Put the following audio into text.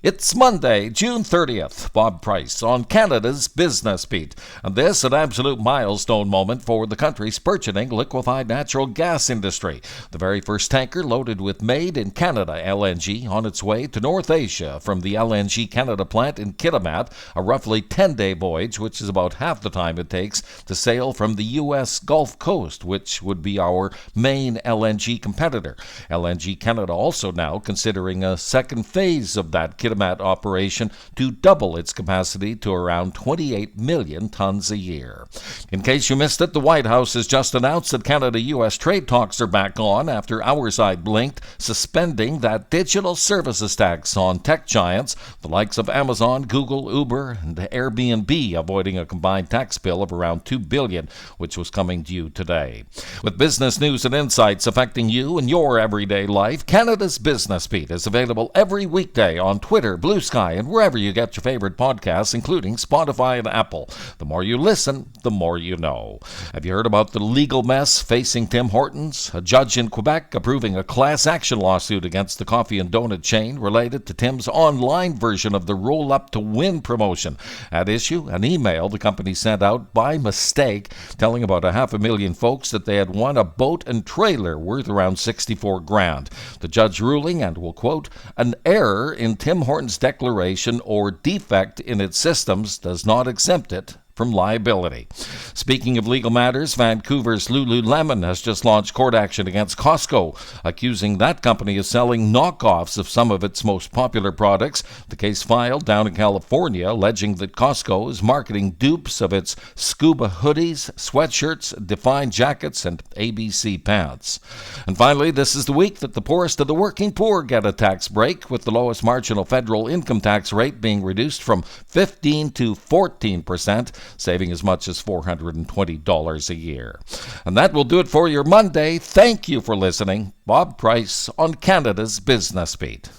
It's Monday, June 30th. Bob Price on Canada's Business Beat. And this, an absolute milestone moment for the country's burgeoning liquefied natural gas industry. The very first tanker loaded with Made in Canada LNG on its way to North Asia from the LNG Canada plant in Kitimat, a roughly 10-day voyage, which is about half the time it takes to sail from the U.S. Gulf Coast, which would be our main LNG competitor. LNG Canada also now considering a second phase of that Kitimat operation to double its capacity to around 28 million tons a year. In case you missed it, the White House has just announced that Canada-U.S. trade talks are back on after our side blinked, suspending that digital services tax on tech giants, the likes of Amazon, Google, Uber, and Airbnb, avoiding a combined tax bill of around $2 billion, which was coming due today. With business news and insights affecting you and your everyday life, Canada's Business Beat is available every weekday on Twitter, Blue Sky, and wherever you get your favorite podcasts, including Spotify and Apple. The more you listen, the more you know. Have you heard about the legal mess facing Tim Hortons? A judge in Quebec approving a class action lawsuit against the coffee and donut chain related to Tim's online version of the Roll Up to Win promotion. At issue, an email the company sent out by mistake telling about 500,000 folks that they had won a boat and trailer worth around $64,000. The judge ruling, and we'll quote, an error in Tim Hortons' declaration or defect in its systems does not exempt it from liability. Speaking of legal matters, Vancouver's Lululemon has just launched court action against Costco, accusing that company of selling knockoffs of some of its most popular products. The case filed down in California, alleging that Costco is marketing dupes of its scuba hoodies, sweatshirts, defined jackets, and ABC pants. And finally, this is the week that the poorest of the working poor get a tax break, with the lowest marginal federal income tax rate being reduced from 15% to 14%. Saving as much as $420 a year. And that will do it for your Monday. Thank you for listening. Bob Price on Canada's Business Beat.